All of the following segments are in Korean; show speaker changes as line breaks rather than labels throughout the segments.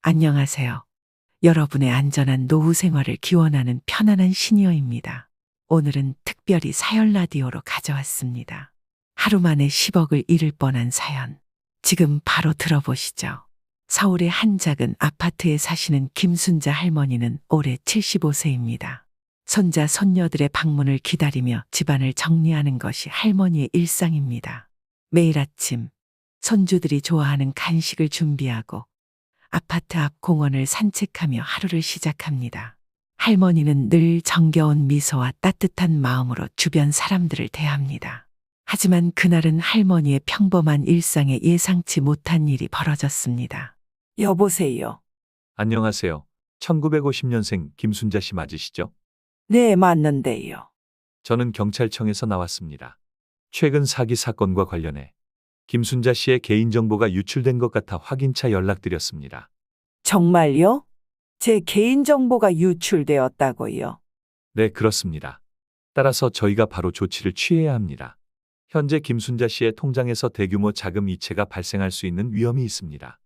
안녕하세요. 여러분의 안전한 노후 생활을 기원하는 편안한 시니어입니다. 오늘은 특별히 사연 라디오로 가져왔습니다. 하루 만에 10억을 잃을 뻔한 사연. 지금 바로 들어보시죠. 서울의 한 작은 아파트에 사시는 김순자 할머니는 올해 75세입니다. 손자, 손녀들의 방문을 기다리며 집안을 정리하는 것이 할머니의 일상입니다. 매일 아침 손주들이 좋아하는 간식을 준비하고 아파트 앞 공원을 산책하며 하루를 시작합니다. 할머니는 늘 정겨운 미소와 따뜻한 마음으로 주변 사람들을 대합니다. 하지만 그날은 할머니의 평범한 일상에 예상치 못한 일이 벌어졌습니다.
여보세요.
안녕하세요. 1950년생 김순자 씨 맞으시죠?
네, 맞는데요.
저는 경찰청에서 나왔습니다. 최근 사기 사건과 관련해 김순자 씨의 개인정보가 유출된 것 같아 확인차 연락드렸습니다.
정말요? 제 개인정보가 유출되었다고요?
네, 그렇습니다. 따라서 저희가 바로 조치를 취해야 합니다. 현재 김순자 씨의 통장에서 대규모 자금 이체가 발생할 수 있는 위험이 있습니다.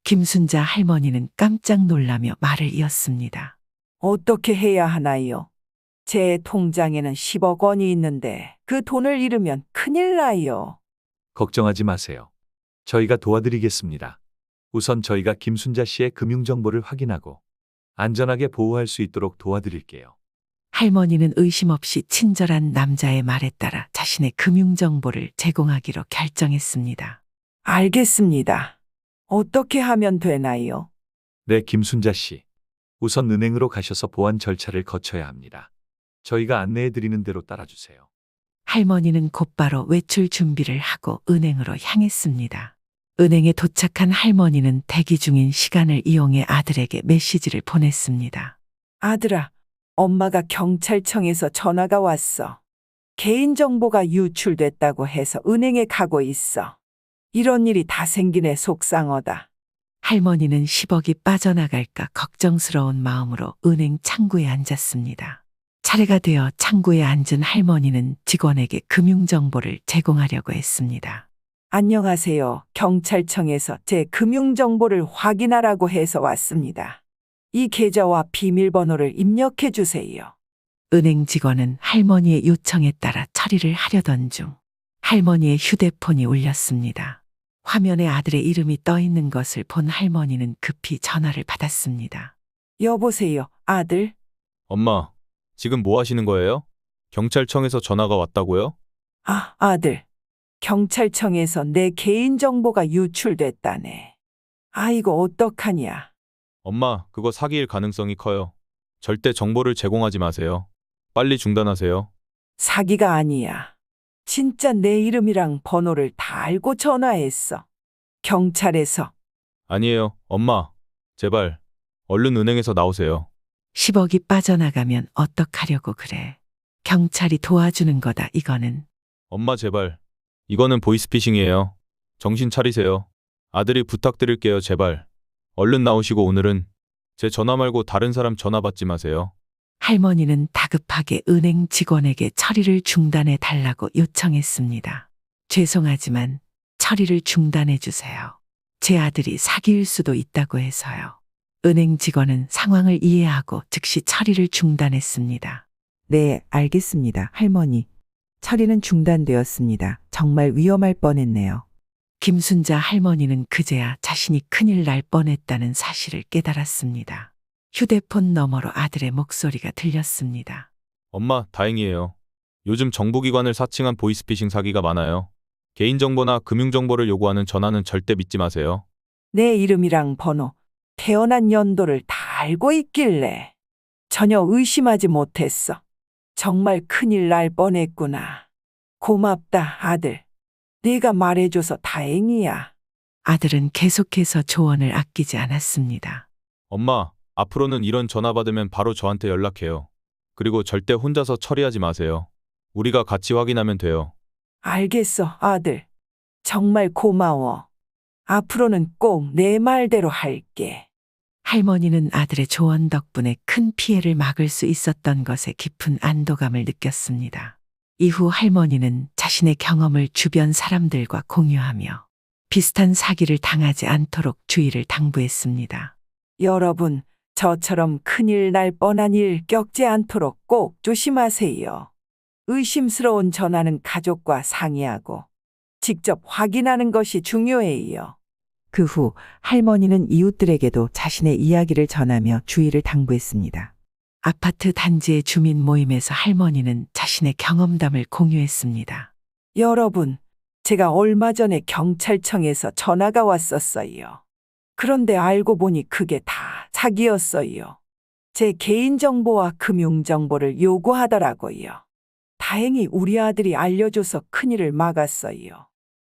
김순자 할머니는 깜짝 놀라며 말을 이었습니다.
어떻게 해야 하나요? 제 통장에는 10억 원이 있는데 그 돈을 잃으면 큰일 나요.
걱정하지 마세요. 저희가 도와드리겠습니다. 우선 저희가 김순자 씨의 금융정보를 확인하고 안전하게 보호할 수 있도록 도와드릴게요.
할머니는 의심 없이 친절한 남자의 말에 따라 자신의 금융정보를 제공하기로 결정했습니다.
알겠습니다. 어떻게 하면 되나요?
네, 김순자 씨. 우선 은행으로 가셔서 보안 절차를 거쳐야 합니다. 저희가 안내해드리는 대로 따라주세요.
할머니는 곧바로 외출 준비를 하고 은행으로 향했습니다. 은행에 도착한 할머니는 대기 중인 시간을 이용해 아들에게 메시지를 보냈습니다.
아들아, 엄마가 경찰청에서 전화가 왔어. 개인정보가 유출됐다고 해서 은행에 가고 있어. 이런 일이 다 생기네. 속상하다.
할머니는 10억이 빠져나갈까 걱정스러운 마음으로 은행 창구에 앉았습니다. 차례가 되어 창구에 앉은 할머니는 직원에게 금융정보를 제공하려고 했습니다.
안녕하세요. 경찰청에서 제 금융정보를 확인하라고 해서 왔습니다. 이 계좌와 비밀번호를 입력해 주세요.
은행 직원은 할머니의 요청에 따라 처리를 하려던 중 할머니의 휴대폰이 울렸습니다. 화면에 아들의 이름이 떠 있는 것을 본 할머니는 급히 전화를 받았습니다.
여보세요, 아들.
엄마, 지금 뭐 하시는 거예요? 경찰청에서 전화가 왔다고요?
아, 아들. 경찰청에서 내 개인정보가 유출됐다네. 아이고, 어떡하냐.
엄마, 그거 사기일 가능성이 커요. 절대 정보를 제공하지 마세요. 빨리 중단하세요.
사기가 아니야. 진짜 내 이름이랑 번호를 다 알고 전화했어. 경찰에서.
아니에요, 엄마. 제발, 얼른 은행에서 나오세요.
10억이 빠져나가면 어떡하려고 그래. 경찰이 도와주는 거다 이거는.
엄마 제발. 이거는 보이스피싱이에요. 정신 차리세요. 아들이 부탁드릴게요, 제발. 얼른 나오시고 오늘은 제 전화 말고 다른 사람 전화 받지 마세요.
할머니는 다급하게 은행 직원에게 처리를 중단해 달라고 요청했습니다. 죄송하지만 처리를 중단해 주세요. 제 아들이 사기일 수도 있다고 해서요. 은행 직원은 상황을 이해하고 즉시 처리를 중단했습니다.
네, 알겠습니다, 할머니. 처리는 중단되었습니다. 정말 위험할 뻔했네요.
김순자 할머니는 그제야 자신이 큰일 날 뻔했다는 사실을 깨달았습니다. 휴대폰 너머로 아들의 목소리가 들렸습니다.
엄마, 다행이에요. 요즘 정부기관을 사칭한 보이스피싱 사기가 많아요. 개인정보나 금융정보를 요구하는 전화는 절대 믿지 마세요.
내 이름이랑 번호, 태어난 연도를 다 알고 있길래 전혀 의심하지 못했어. 정말 큰일 날 뻔했구나. 고맙다, 아들. 네가 말해줘서 다행이야.
아들은 계속해서 조언을 아끼지 않았습니다.
엄마, 앞으로는 이런 전화 받으면 바로 저한테 연락해요. 그리고 절대 혼자서 처리하지 마세요. 우리가 같이 확인하면 돼요.
알겠어, 아들. 정말 고마워. 앞으로는 꼭 내 말대로 할게.
할머니는 아들의 조언 덕분에 큰 피해를 막을 수 있었던 것에 깊은 안도감을 느꼈습니다. 이후 할머니는 자신의 경험을 주변 사람들과 공유하며 비슷한 사기를 당하지 않도록 주의를 당부했습니다.
여러분, 저처럼 큰일 날 뻔한 일 겪지 않도록 꼭 조심하세요. 의심스러운 전화는 가족과 상의하고 직접 확인하는 것이 중요해요.
그 후 할머니는 이웃들에게도 자신의 이야기를 전하며 주의를 당부했습니다.
아파트 단지의 주민 모임에서 할머니는 자신의 경험담을 공유했습니다.
여러분, 제가 얼마 전에 경찰청에서 전화가 왔었어요. 그런데 알고 보니 그게 다 사기였어요. 제 개인정보와 금융정보를 요구하더라고요. 다행히 우리 아들이 알려줘서 큰일을 막았어요.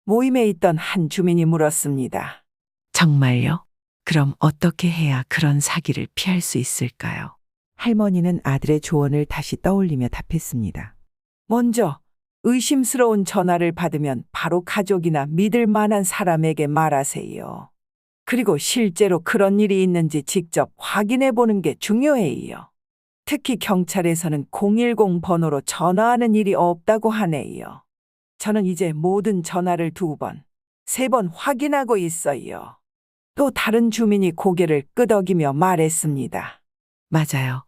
모임에 있던 한 주민이 물었습니다.
정말요? 그럼 어떻게 해야 그런 사기를 피할 수 있을까요?
할머니는 아들의 조언을 다시 떠올리며 답했습니다.
먼저 의심스러운 전화를 받으면 바로 가족이나 믿을 만한 사람에게 말하세요. 그리고 실제로 그런 일이 있는지 직접 확인해 보는 게 중요해요. 특히 경찰에서는 010 번호로 전화하는 일이 없다고 하네요. 저는 이제 모든 전화를 2번, 3번 확인하고 있어요. 또 다른 주민이 고개를 끄덕이며 말했습니다.
맞아요.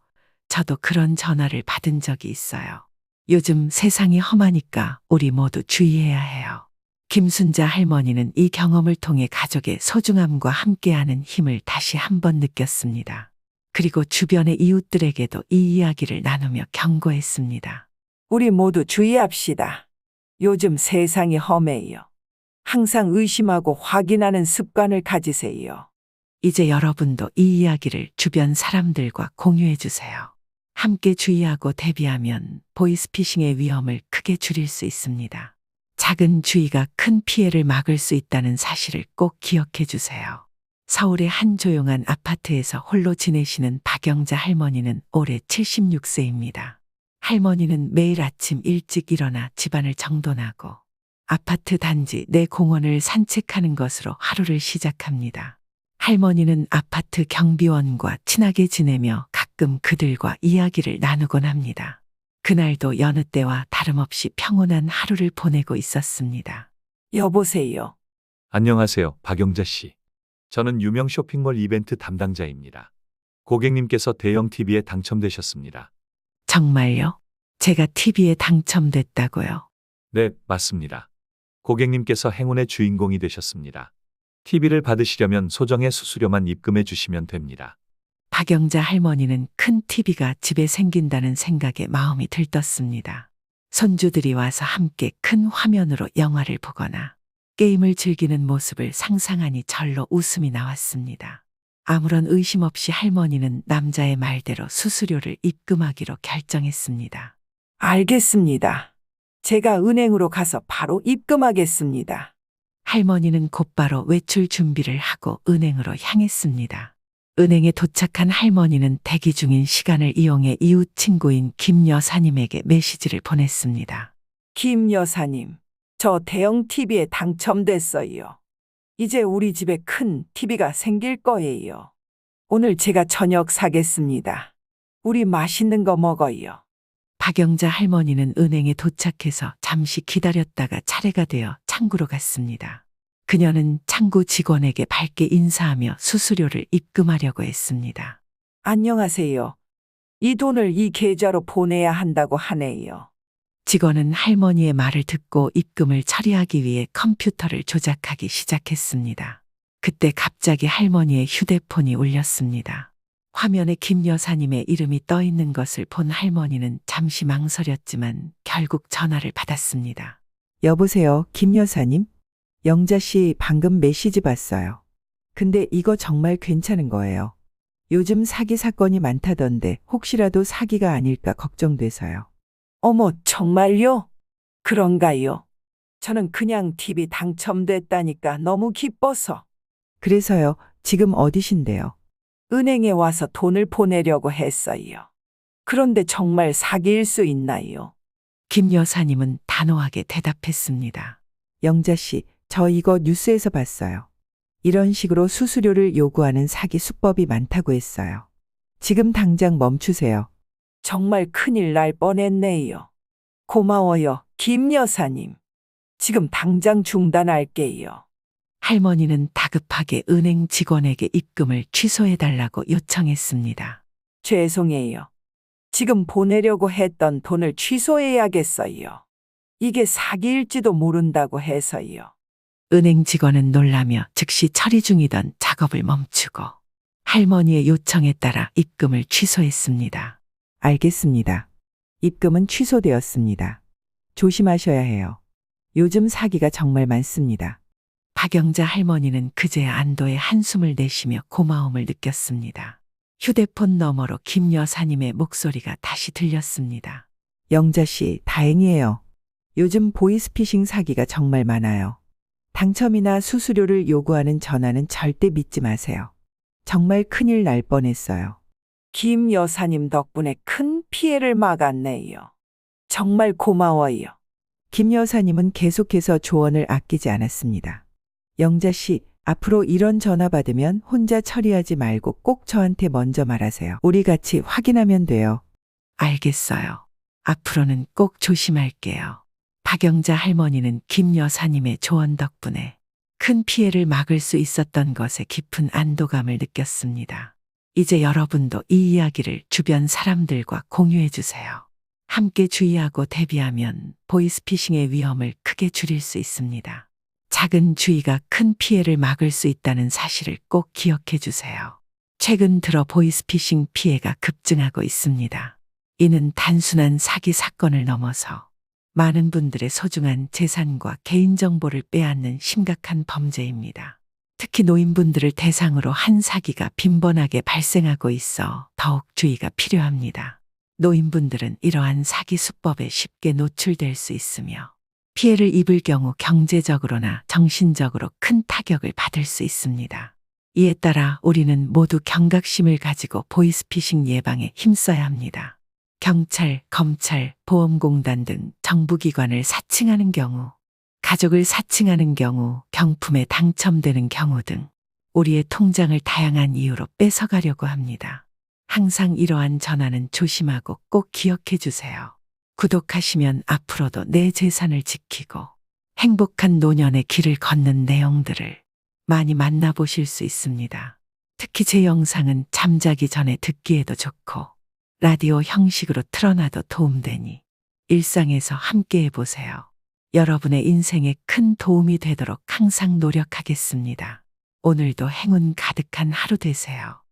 저도 그런 전화를 받은 적이 있어요. 요즘 세상이 험하니까 우리 모두 주의해야 해요. 김순자 할머니는 이 경험을 통해 가족의 소중함과 함께하는 힘을 다시 한번 느꼈습니다. 그리고 주변의 이웃들에게도 이 이야기를 나누며 경고했습니다.
우리 모두 주의합시다. 요즘 세상이 험해요. 항상 의심하고 확인하는 습관을 가지세요.
이제 여러분도 이 이야기를 주변 사람들과 공유해 주세요. 함께 주의하고 대비하면 보이스피싱의 위험을 크게 줄일 수 있습니다. 작은 주의가 큰 피해를 막을 수 있다는 사실을 꼭 기억해 주세요. 서울의 한 조용한 아파트에서 홀로 지내시는 박영자 할머니는 올해 76세입니다. 할머니는 매일 아침 일찍 일어나 집안을 정돈하고 아파트 단지 내 공원을 산책하는 것으로 하루를 시작합니다. 할머니는 아파트 경비원과 친하게 지내며 가끔 그들과 이야기를 나누곤 합니다. 그날도 여느 때와 다름없이 평온한 하루를 보내고 있었습니다.
여보세요.
안녕하세요, 박영자 씨. 저는 유명 쇼핑몰 이벤트 담당자입니다. 고객님께서 대형 TV에 당첨되셨습니다.
정말요? 제가 TV에 당첨됐다고요?
네, 맞습니다. 고객님께서 행운의 주인공이 되셨습니다. TV를 받으시려면 소정의 수수료만 입금해 주시면 됩니다.
박영자 할머니는 큰 TV가 집에 생긴다는 생각에 마음이 들떴습니다. 손주들이 와서 함께 큰 화면으로 영화를 보거나 게임을 즐기는 모습을 상상하니 절로 웃음이 나왔습니다. 아무런 의심 없이 할머니는 남자의 말대로 수수료를 입금하기로 결정했습니다.
알겠습니다. 제가 은행으로 가서 바로 입금하겠습니다.
할머니는 곧바로 외출 준비를 하고 은행으로 향했습니다. 은행에 도착한 할머니는 대기 중인 시간을 이용해 이웃 친구인 김 여사님에게 메시지를 보냈습니다.
김 여사님, 저 대형 TV에 당첨됐어요. 이제 우리 집에 큰 TV가 생길 거예요. 오늘 제가 저녁 사겠습니다. 우리 맛있는 거 먹어요.
박영자 할머니는 은행에 도착해서 잠시 기다렸다가 차례가 되어 창구로 갔습니다. 그녀는 창구 직원에게 밝게 인사하며 수수료를 입금하려고 했습니다.
안녕하세요. 이 돈을 이 계좌로 보내야 한다고 하네요.
직원은 할머니의 말을 듣고 입금을 처리하기 위해 컴퓨터를 조작하기 시작했습니다. 그때 갑자기 할머니의 휴대폰이 울렸습니다. 화면에 김 여사님의 이름이 떠 있는 것을 본 할머니는 잠시 망설였지만 결국 전화를 받았습니다.
여보세요, 김 여사님? 영자 씨 방금 메시지 봤어요. 근데 이거 정말 괜찮은 거예요. 요즘 사기 사건이 많다던데 혹시라도 사기가 아닐까 걱정돼서요.
어머, 정말요? 그런가요? 저는 그냥 TV 당첨됐다니까 너무 기뻐서
그래서요, 지금 어디신데요?
은행에 와서 돈을 보내려고 했어요. 그런데 정말 사기일 수 있나요?
김 여사님은 단호하게 대답했습니다.
영자 씨, 저 이거 뉴스에서 봤어요. 이런 식으로 수수료를 요구하는 사기 수법이 많다고 했어요. 지금 당장 멈추세요.
정말 큰일 날 뻔했네요. 고마워요, 김 여사님. 지금 당장 중단할게요.
할머니는 다급하게 은행 직원에게 입금을 취소해달라고 요청했습니다.
죄송해요. 지금 보내려고 했던 돈을 취소해야겠어요. 이게 사기일지도 모른다고 해서요.
은행 직원은 놀라며 즉시 처리 중이던 작업을 멈추고 할머니의 요청에 따라 입금을 취소했습니다.
알겠습니다. 입금은 취소되었습니다. 조심하셔야 해요. 요즘 사기가 정말 많습니다.
박영자 할머니는 그제야 안도의 한숨을 내쉬며 고마움을 느꼈습니다. 휴대폰 너머로 김 여사님의 목소리가 다시 들렸습니다.
영자 씨, 다행이에요. 요즘 보이스피싱 사기가 정말 많아요. 당첨이나 수수료를 요구하는 전화는 절대 믿지 마세요. 정말 큰일 날 뻔했어요.
김 여사님 덕분에 큰 피해를 막았네요. 정말 고마워요.
김 여사님은 계속해서 조언을 아끼지 않았습니다. 영자 씨, 앞으로 이런 전화 받으면 혼자 처리하지 말고 꼭 저한테 먼저 말하세요. 우리 같이 확인하면 돼요.
알겠어요. 앞으로는 꼭 조심할게요. 박영자 할머니는 김 여사님의 조언 덕분에 큰 피해를 막을 수 있었던 것에 깊은 안도감을 느꼈습니다. 이제 여러분도 이 이야기를 주변 사람들과 공유해 주세요. 함께 주의하고 대비하면 보이스피싱의 위험을 크게 줄일 수 있습니다. 작은 주의가 큰 피해를 막을 수 있다는 사실을 꼭 기억해 주세요. 최근 들어 보이스피싱 피해가 급증하고 있습니다. 이는 단순한 사기 사건을 넘어서 많은 분들의 소중한 재산과 개인정보를 빼앗는 심각한 범죄입니다. 특히 노인분들을 대상으로 한 사기가 빈번하게 발생하고 있어 더욱 주의가 필요합니다. 노인분들은 이러한 사기 수법에 쉽게 노출될 수 있으며 피해를 입을 경우 경제적으로나 정신적으로 큰 타격을 받을 수 있습니다. 이에 따라 우리는 모두 경각심을 가지고 보이스피싱 예방에 힘써야 합니다. 경찰, 검찰, 보험공단 등 정부기관을 사칭하는 경우, 가족을 사칭하는 경우, 경품에 당첨되는 경우 등 우리의 통장을 다양한 이유로 뺏어가려고 합니다. 항상 이러한 전화는 조심하고 꼭 기억해 주세요. 구독하시면 앞으로도 내 재산을 지키고 행복한 노년의 길을 걷는 내용들을 많이 만나보실 수 있습니다. 특히 제 영상은 잠자기 전에 듣기에도 좋고 라디오 형식으로 틀어놔도 도움되니 일상에서 함께 해보세요. 여러분의 인생에 큰 도움이 되도록 항상 노력하겠습니다. 오늘도 행운 가득한 하루 되세요.